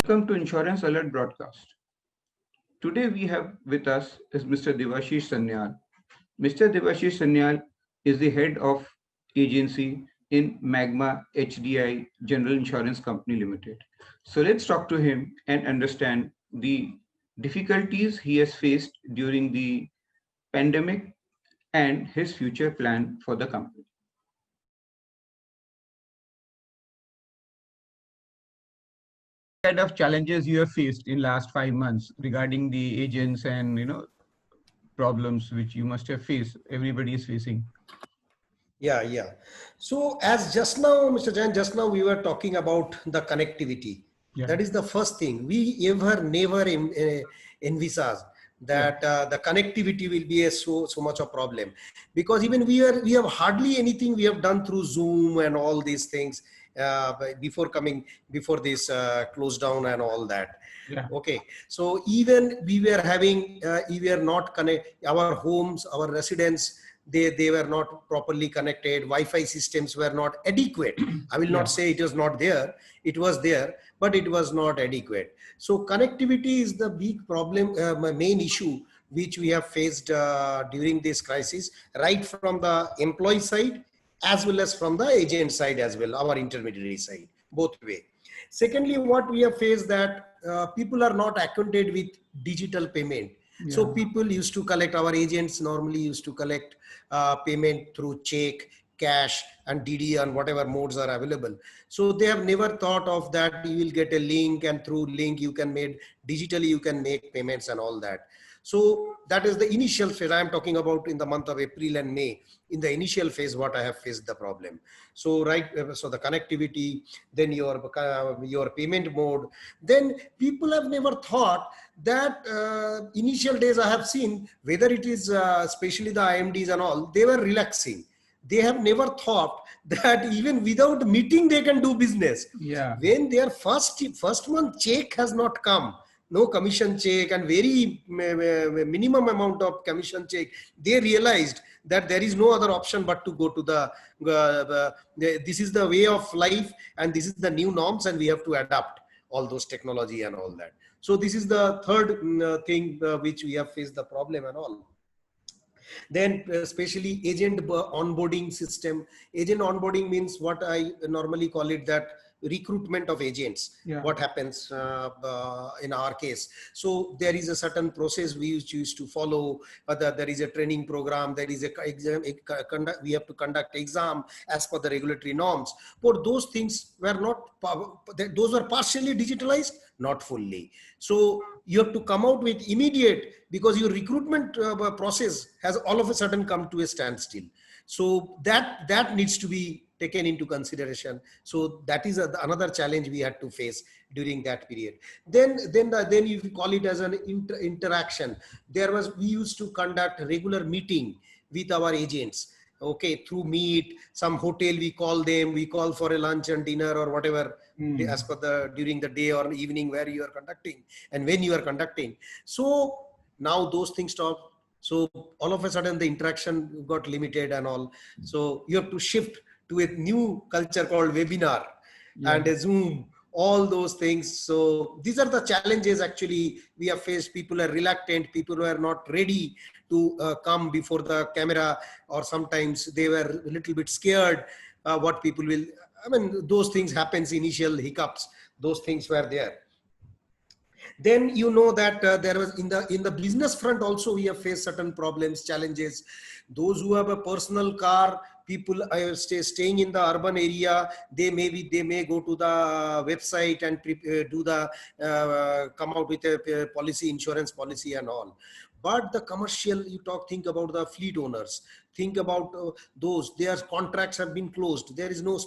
Welcome to Insurance Alert broadcast. Today we have with us is Mr. Devashish Sanyal. Mr. Devashish Sanyal is the head of agency in Magma HDI General Insurance Company Limited. So let's talk to him and understand the difficulties he has faced during the pandemic and his future plan for the company. Kind of challenges you have faced in last 5 months regarding the agents and problems which you must have faced, everybody is facing. Yeah. So as just now, Mr. Jain, just now we were talking about the connectivity. Yeah. That is the first thing. We never envisage that the connectivity will be so much a problem, because even we have hardly anything we have done through Zoom and all these things before this close down and all that. Yeah. Okay, so even we were having we were not connect our homes, our residents, they were not properly connected. Wi-Fi systems were not adequate. I will not say it was not there. It was there, but it was not adequate. So connectivity is the big problem, main issue which we have faced during this crisis, right from the employee side as well as from the agent side as well, our intermediary side, both way. Secondly, what we have faced that people are not acquainted with digital payment. Yeah. So people used to collect, our agents normally used to collect payment through check, cash and DD and whatever modes are available. So they have never thought of that you will get a link and through link you can make digitally, you can make payments and all that. So that is the initial phase. I am talking about in the month of April and May. In the initial phase, what I have faced the problem. So so the connectivity, then your payment mode. Then people have never thought that initial days I have seen, whether it is especially the IMDs and all, they were relaxing. They have never thought that even without meeting they can do business. Yeah. When their first month check has not come, no commission check and very minimum amount of commission check, they realized that there is no other option but to go to this is the way of life and this is the new norms and we have to adapt all those technology and all that. So this is the third thing which we have faced the problem and all. Then especially agent onboarding system. Agent onboarding means what I normally call it, that recruitment of agents. Yeah. What happens in our case. So there is a certain process we used to follow. There is a training program. There is we have to conduct exam as per the regulatory norms. But those things were not, those were partially digitalized, not fully. So you have to come out with immediate, because your recruitment process has all of a sudden come to a standstill. So that needs to be taken into consideration. So that is another challenge we had to face during that period. Then you call it as an interaction. We used to conduct regular meeting with our agents. Okay, through Meet, some hotel we call them, we call for a lunch and dinner or whatever as per during the day or evening where you are conducting and when you are conducting. So now those things stop. So all of a sudden the interaction got limited and all. So you have to shift to a new culture called webinar and a Zoom, all those things. So these are the challenges actually we have faced. People are reluctant, people were not ready to come before the camera, or sometimes they were a little bit scared what people will, I mean, those things happens, initial hiccups, those things were there. Then you know that there was in the business front also we have faced certain problems, challenges. Those who have a personal car, people staying in the urban area, they may go to the website and come out with a policy, insurance policy and all. But the commercial, think about the fleet owners, think about those, their contracts have been closed. There is no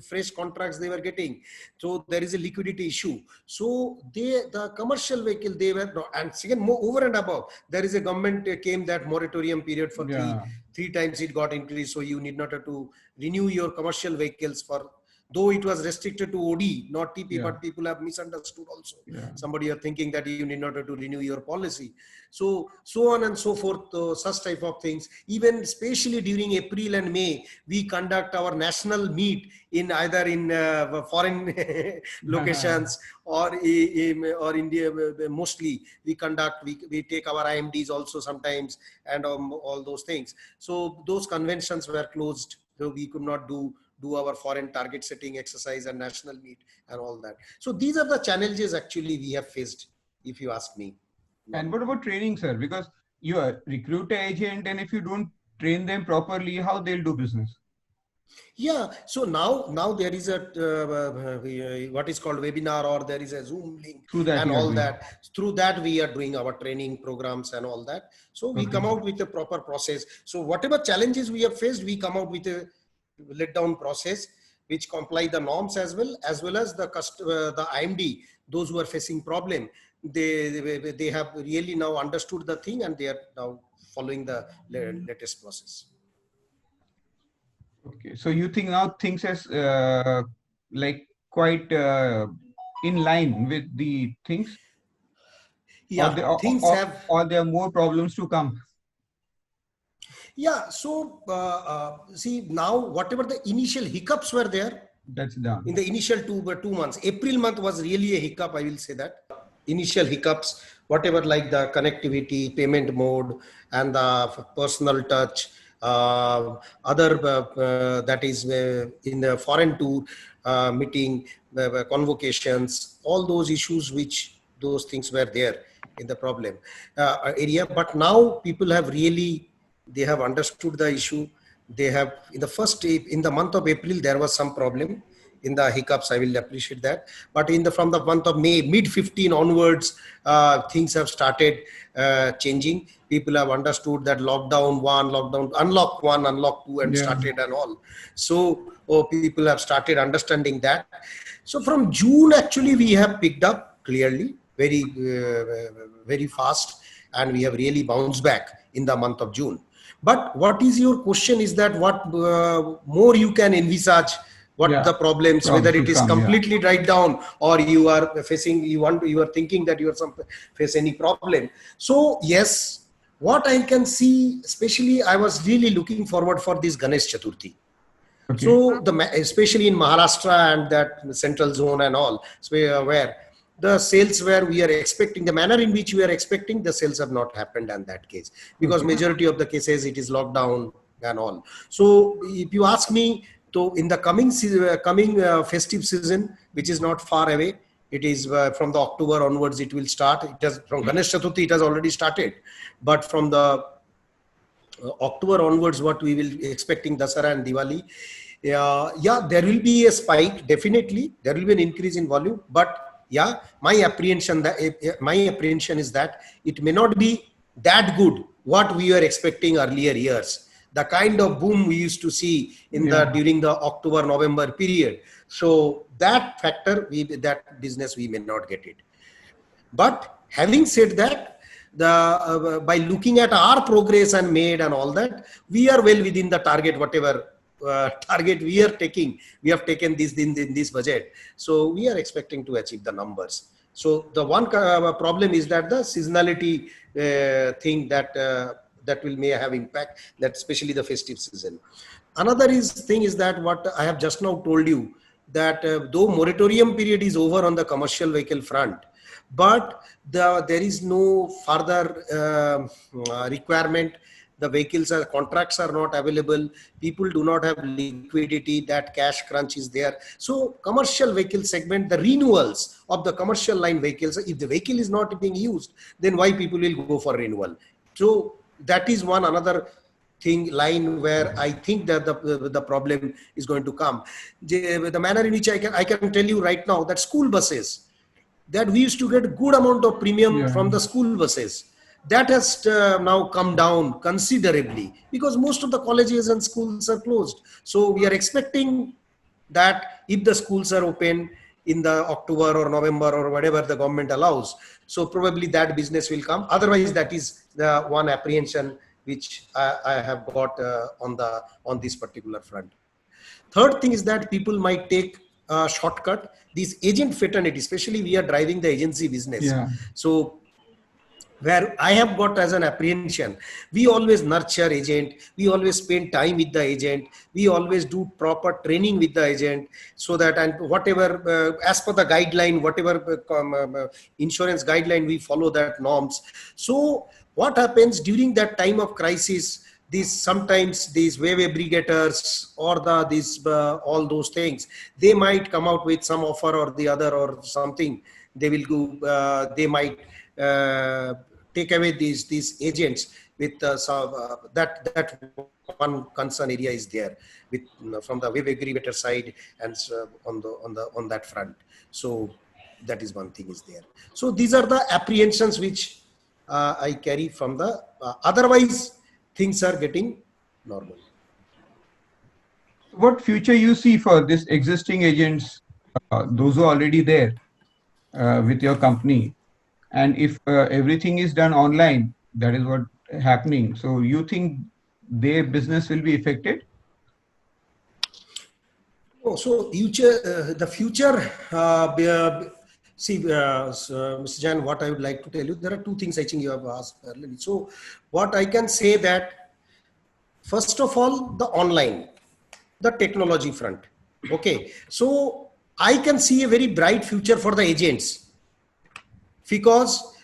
fresh contracts they were getting. So there is a liquidity issue. So the commercial vehicle, they were, and second, more over and above, there is a government came that moratorium period for three times it got increased. So you need not have to renew your commercial vehicles for though it was restricted to OD, not TP, Yeah. but people have misunderstood also. Yeah. Somebody are thinking that you need not to renew your policy. So on and so forth, such type of things. Even especially during April and May, we conduct our national meet in either in foreign locations or India. Mostly we conduct, we take our IMDs also sometimes, and all those things. So those conventions were closed, so we could not do our foreign target setting exercise and national meet and all that. So these are the challenges actually we have faced, if you ask me. And what about training, sir? Because you are recruit an agent, and if you don't train them properly, how they'll do business? Yeah, so now there is a what is called webinar, or there is a Zoom link Through that and you are all doing. that. Through that we are doing our training programs and all that. So we Okay. come out with a proper process. So whatever challenges we have faced, we come out with a let down process which comply the norms as well as the IMD. Those who are facing problem, they have really now understood the thing, and they are now following the latest process. Okay. So you think now things as like quite in line with the things? Yeah, things have. Or there are more problems to come? Yeah, so see now whatever the initial hiccups were there That's done. in the initial 2 months. April month was really a hiccup, I will say that. Initial hiccups, whatever like the connectivity, payment mode, and the personal touch, other that is in the foreign tour meeting, convocations, all those issues, which those things were there in the problem area. But now people have really, they have understood the issue. They have, in the month of April, there was some problem in the hiccups. I will appreciate that. But from the month of May, mid 15 onwards, things have started changing. People have understood that unlock one, unlock two, and started and all. So people have started understanding that. So from June, actually, we have picked up clearly, very fast, and we have really bounced back in the month of June. But what is your question is that what more you can envisage, what the problems, whether it is completely right down, or you are facing, you are thinking that you are face any problem. So yes, what I can see, especially I was really looking forward for this Ganesh Chaturthi. Okay. So especially in Maharashtra and that central zone and all, where the sales where we are expecting, the manner in which we are expecting, the sales have not happened in that case, because majority of the cases it is lockdown and all. So if you ask me, so in the coming festive season, which is not far away, it is from the October onwards it will start. It has, from Ganesh Chaturthi it has already started, but from the October onwards, what we will be expecting Dasara and Diwali, yeah, there will be a spike. Definitely, there will be an increase in volume. But yeah, my apprehension is that it may not be that good what we were expecting earlier years. The kind of boom we used to see in during the October-November period. So that factor, that business we may not get it. But having said that, by looking at our progress and made and all that, we are well within the target, whatever target we are taking. We have taken this in this budget, so we are expecting to achieve the numbers. So the one problem is that the seasonality thing that may have impact, that especially the festive season. Another thing is that what I have just now told you, that though moratorium period is over on the commercial vehicle front, but there is no further requirement. The contracts are not available. People do not have liquidity. That cash crunch is there. So commercial vehicle segment, the renewals of the commercial line vehicles, if the vehicle is not being used, then why people will go for renewal? So that is another line where I think that the problem is going to come. The manner in which I can tell you right now, that school buses, that we used to get a good amount of premium from the school buses, that has now come down considerably, because most of the colleges and schools are closed. So we are expecting that if the schools are open in the October or November or whatever the government allows, so probably that business will come. Otherwise, that is the one apprehension which I have got on this particular front. Third thing is that people might take a shortcut. These agent fraternity, especially we are driving the agency business. Yeah. So where I have got as an apprehension, we always nurture agent, we always spend time with the agent, we always do proper training with the agent, so that, and whatever, as per the guideline, whatever insurance guideline, we follow that norms. So what happens during that time of crisis, these sometimes these wave aggregators or these all those things, they might come out with some offer or the other or something. They will go, they might uh, take away these agents with that one concern area is there with, from the web aggregator side, and on that front. So that is one thing is there. So these are the apprehensions which I carry from the otherwise things are getting normal. What future you see for this existing agents, those who are already there with your company? And if everything is done online, that is what happening. So you think their business will be affected? Oh, so future, the future, see, Mr. Jan, what I would like to tell you, there are two things I think you have asked earlier. So what I can say that, first of all, the online, the technology front. Okay. So I can see a very bright future for the agents, because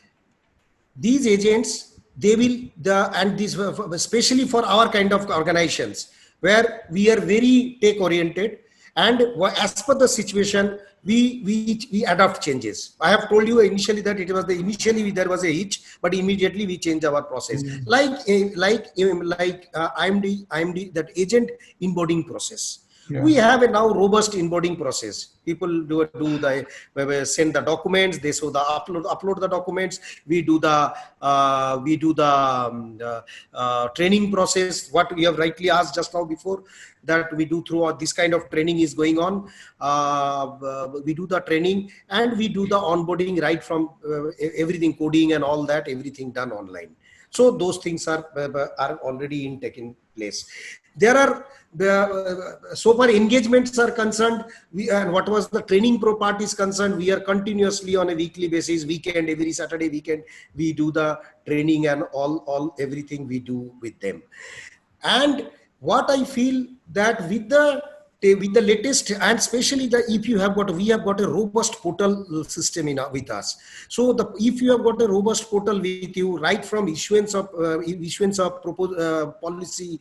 these agents, they will, and this especially for our kind of organizations where we are very tech oriented, and as per the situation, we adopt changes. I have told you initially that it was initially there was a hitch, but immediately we change our process. IMD, that agent onboarding process. Yeah. We have a now robust onboarding process. People do the send the documents, they so the upload the documents. We do the training process. What we have rightly asked just now before, that we do through this kind of training is going on. We do the training and we do the onboarding right from everything, coding and all that, everything done online. So those things are already in taking place. There are so far engagements are concerned, and what was the training pro part is concerned, we are continuously on a weekly basis, weekend, every Saturday weekend, we do the training and all everything we do with them. And what I feel that with the latest, and especially if you have got, we have got a robust portal system with us. So if you have got a robust portal with you, right from issuance of policy,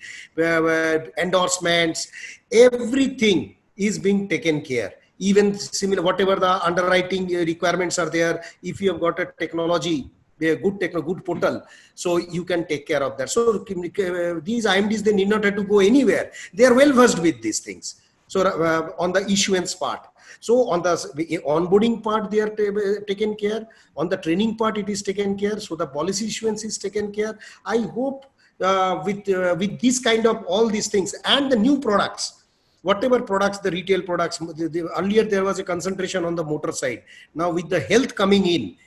endorsements, everything is being taken care. Even similar, whatever the underwriting requirements are there, if you have got a technology, a good portal, so you can take care of that. So these IMDs, they need not have to go anywhere. They are well versed with these things. So on the issuance part, so on the onboarding part, they are taken care. On the training part, it is taken care. So the policy issuance is taken care. I hope with this kind of all these things and the new products, whatever products, the retail products, earlier there was a concentration on the motor side. Now with the health coming in,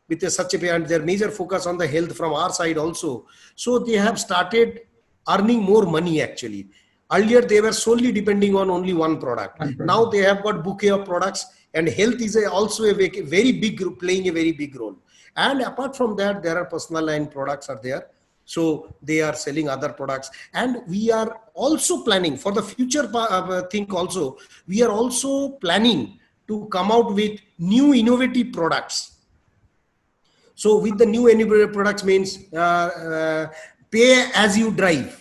with such a, and their major focus on the health from our side also. So they have started earning more money actually. Earlier they were solely depending on only one product. Now they have got bouquet of products, and health is also a very big group, playing a very big role. And apart from that, there are personal line products are there. So they are selling other products, and we are also planning for the future thing also. We are also planning to come out with new innovative products. So with the new innovative products means pay as you drive.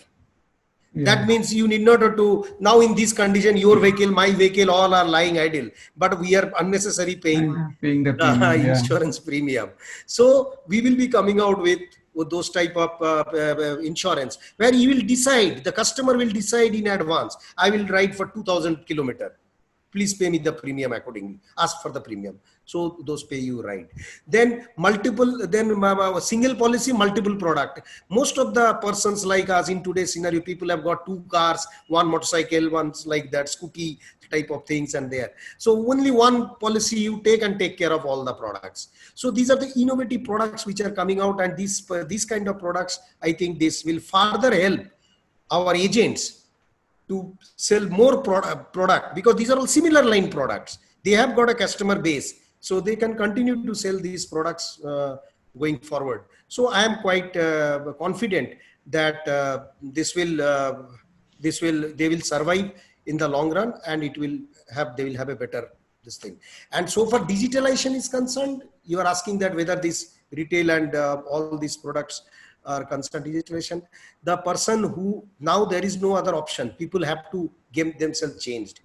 Yeah. That means you need not to, now in this condition, your vehicle, my vehicle, all are lying idle, but we are unnecessarily paying the premium, insurance premium. So we will be coming out with those type of insurance where you will decide, the customer will decide in advance, I will ride for 2000 kilometers. Please pay me the premium accordingly, ask for the premium. So those pay you right. Then single policy, multiple product. Most of the persons like us in today's scenario, people have got 2 cars, 1 motorcycle, one's like that scooty type of things and there. So only one policy you take and take care of all the products. So these are the innovative products which are coming out, and these kind of products, I think this will further help our agents to sell more product because these are all similar line products. They have got a customer base, so they can continue to sell these products going forward. So I am quite confident that they will survive in the long run, and they will have a better this thing. And so far digitalization is concerned, you are asking that whether this retail and all these products are concerned digitalization. The person who now there is no other option, people have to get themselves changed.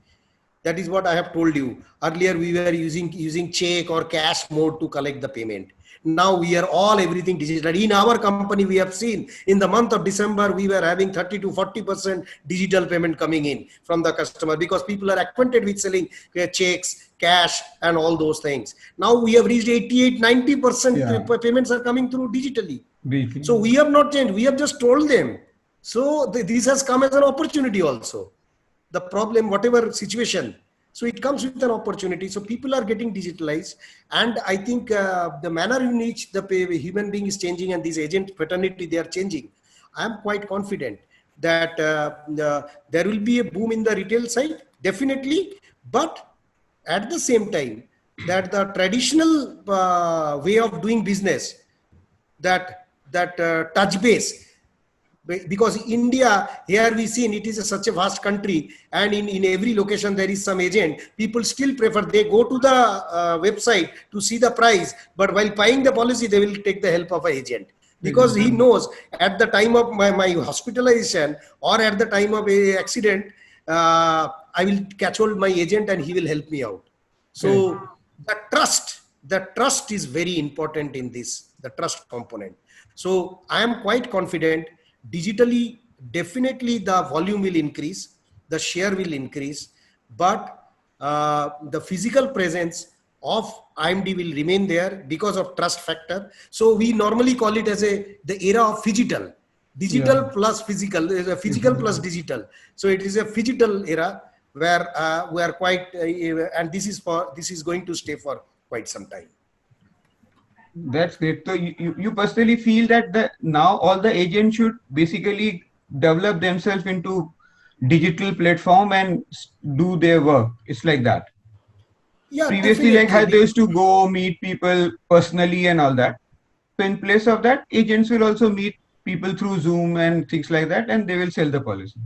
That is what I have told you earlier. We were using check or cash mode to collect the payment. Now we are all everything digital. In our company, we have seen in the month of December, we were having 30 to 40% digital payment coming in from the customer because people are acquainted with selling checks, cash, and all those things. Now we have reached 88, 90% payments are coming through digitally. So we have not changed. We have just told them. So this has come as an opportunity also. The problem, whatever situation, so it comes with an opportunity. So people are getting digitalized, and I think the manner in which the human being is changing and these agent fraternity, they are changing. I am quite confident that there will be a boom in the retail side, definitely, but at the same time that the traditional way of doing business, that touch base, because India, here we see it is such a vast country, and in every location there is some agent. People still prefer, they go to the website to see the price, but while buying the policy, they will take the help of an agent. Because he knows at the time of my hospitalization or at the time of a accident, I will catch hold my agent and he will help me out. So the trust is very important in this, the trust component. So I am quite confident digitally, definitely the volume will increase, the share will increase, but the physical presence of IMD will remain there because of trust factor. So we normally call it as the era of phygital, digital plus physical, physical plus digital. So it is a phygital era where we are quite, and this is going to stay for quite some time. That's great. So you personally feel that now all the agents should basically develop themselves into digital platform and do their work. It's like that. Yeah, previously, like how they used to go meet people personally and all that. So in place of that, agents will also meet people through Zoom and things like that, and they will sell the policy.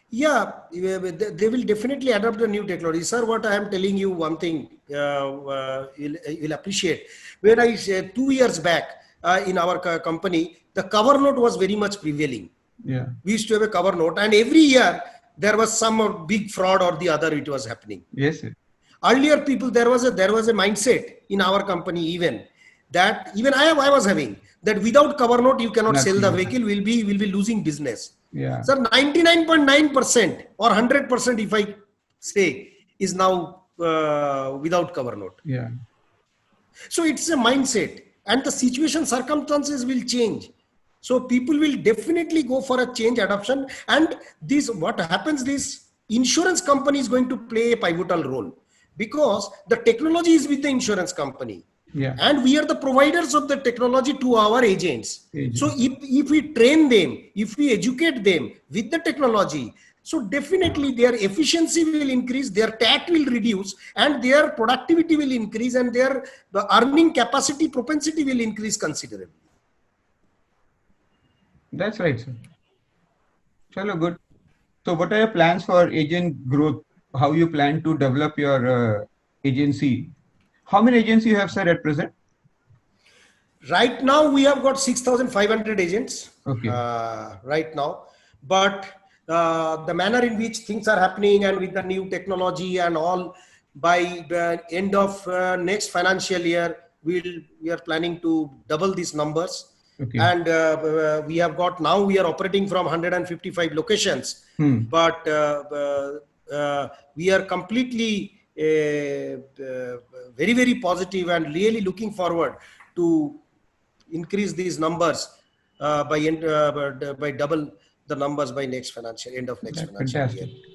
Yeah, they will definitely adopt the new technology. Sir, what I am telling you, one thing you'll appreciate. When I said 2 years back in our company, the cover note was very much prevailing. Yeah, we used to have a cover note, and every year there was some big fraud or the other. It was happening. Yes, sir. Earlier, people there was a mindset in our company even that even I was having that without cover note you cannot sell the vehicle. Will be losing business. Yeah. Sir, 99.9% or 100%, if I say, is now without cover note. Yeah. So it's a mindset, and the situation circumstances will change. So people will definitely go for a change adoption. And this, what happens, this insurance company is going to play a pivotal role because the technology is with the insurance company. Yeah. And we are the providers of the technology to our agents. So if we train them, if we educate them with the technology, so definitely their efficiency will increase, their TAT will reduce, and their productivity will increase, and the earning capacity, propensity will increase considerably. That's right, sir. Chalo, good. So what are your plans for agent growth? How you plan to develop your agency? How many agents you have, sir, at present? Right now, we have got 6,500 agents. Okay. Right now, but the manner in which things are happening and with the new technology and all, by the end of next financial year, we are planning to double these numbers. Okay. And we have got, now we are operating from 155 locations, but we are completely very, very positive and really looking forward to increase these numbers by double the numbers by end of next financial year.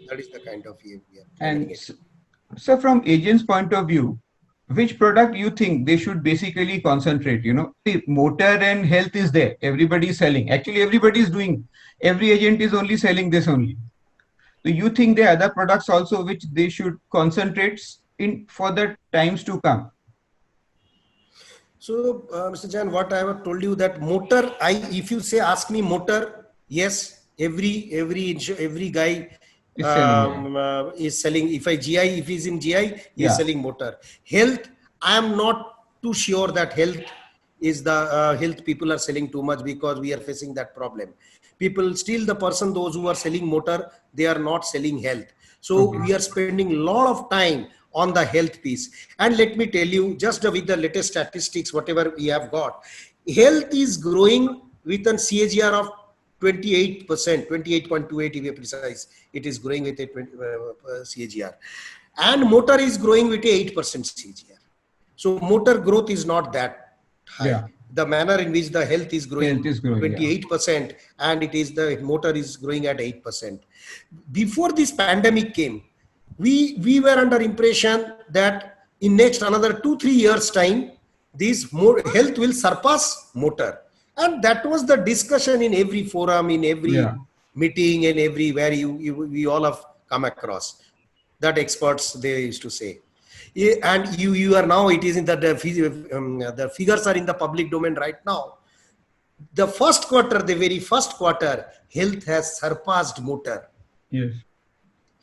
That is the kind of year we are planning. And so from agents' point of view, which product you think they should basically concentrate? You know, see, motor and health is there. Everybody is selling. Actually, everybody is doing. Every agent is only selling this only. Do you think there are other products also which they should concentrate in for the times to come? So, Mr. Jan, what I have told you that motor, if you say, ask me motor, yes, every guy Is selling. is selling. If if he's in GI, he is Yeah. selling motor. Health, I am not too sure that health is the health people are selling too much, because we are facing that problem. People still, the person, those who are selling motor, they are not selling health. So Okay. we are spending a lot of time on the health piece. And let me tell you, just with the latest statistics, whatever we have got, health is growing with an CAGR of 28%, 28.28 to be precise. It is growing with a CAGR. And motor is growing with a 8% CAGR. So motor growth is not that high. Yeah. The manner in which the health is Health growing is growing. Yeah. 28%, and it is the motor is growing at 8%. Before this pandemic came, we were under impression that in next another 2-3 years time, this more health will surpass motor. And that was the discussion in every forum, in Yeah. every meeting, and everywhere we all have come across that experts they used to say. And you are now, it is in the figures are in the public domain right now. The first quarter, the very first quarter, health has surpassed motor. Yes.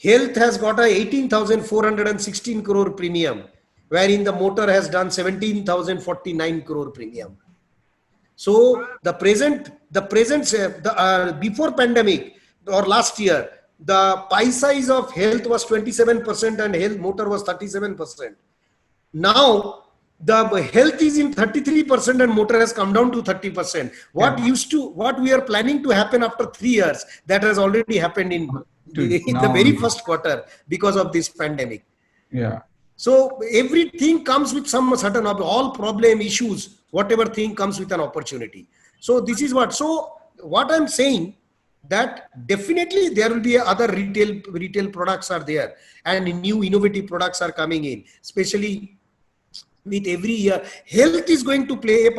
Health has got a 18,416 crore premium, wherein the motor has done 17,049 crore premium. So before pandemic or last year, the pie size of health was 27% and health motor was 37%. Now the health is in 33% and motor has come down to 30%. What we are planning to happen after 3 years, that has already happened in the Now. very first quarter because of this pandemic. Yeah. So everything comes with some certain, all problem issues, whatever thing comes with an opportunity. So this is what I'm saying, that definitely there will be other retail products are there, and new innovative products are coming in, especially with every year. Health is going to play a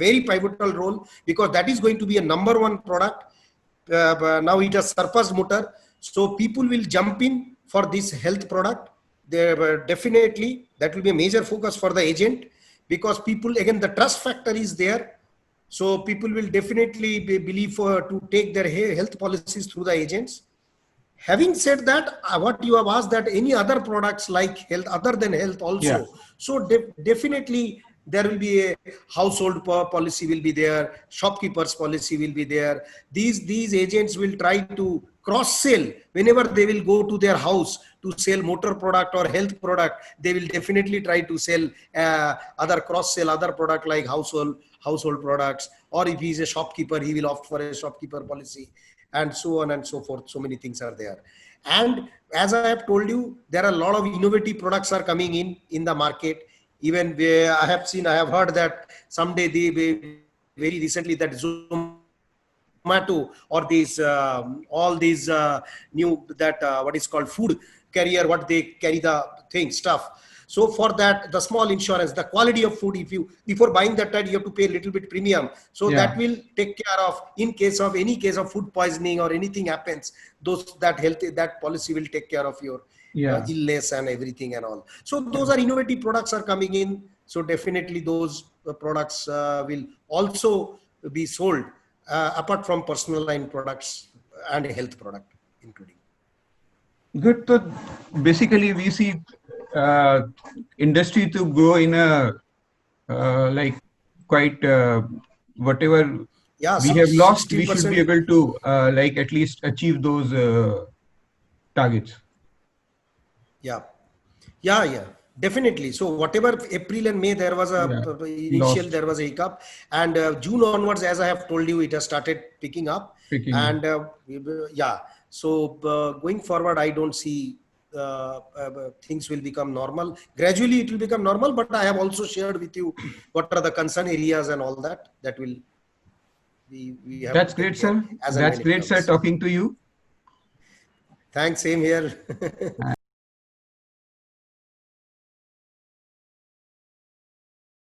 very pivotal role, because that is going to be a number one product. Now it has surpassed motor. So people will jump in for this health product. There definitely that will be a major focus for the agent, because people, again, the trust factor is there. So people will definitely believe to take their health policies through the agents. Having said that, what you have asked, that any other products like health, other than health also. Yeah. So definitely there will be a household policy will be there, shopkeepers policy will be there. These agents will try to cross sell whenever they will go to their house to sell motor product or health product. They will definitely try to sell other cross sell other product like household products, or if he is a shopkeeper, he will opt for a shopkeeper policy, and so on and so forth. So many things are there. And as I have told you, there are a lot of innovative products are coming in the market. Even I have heard that someday very recently that Zomato or these all these new that what is called food carrier, what they carry the stuff. So for that, the small insurance, the quality of food, if you before buying that, you have to pay a little bit premium. So Yeah. that will take care of in case of any case of food poisoning or anything happens. That policy will take care of your Yeah. illness and everything and all. So those are innovative products are coming in. So definitely those products will also be sold apart from personal line products and health product including. Good. So basically, we see industry to grow in a like quite whatever Yeah, we have lost, we 60%. should be able to like at least achieve those targets. Yeah. Definitely. So whatever April and May there was initial Lost. there was a hiccup, and June onwards, as I have told you, it has started picking up. And yeah, so going forward, I don't see things will become normal. Gradually, it will become normal. But I have also shared with you what are the concern areas and all that will we have. That's great, sir. That's great, sir. Talking to you. Thanks. Same here.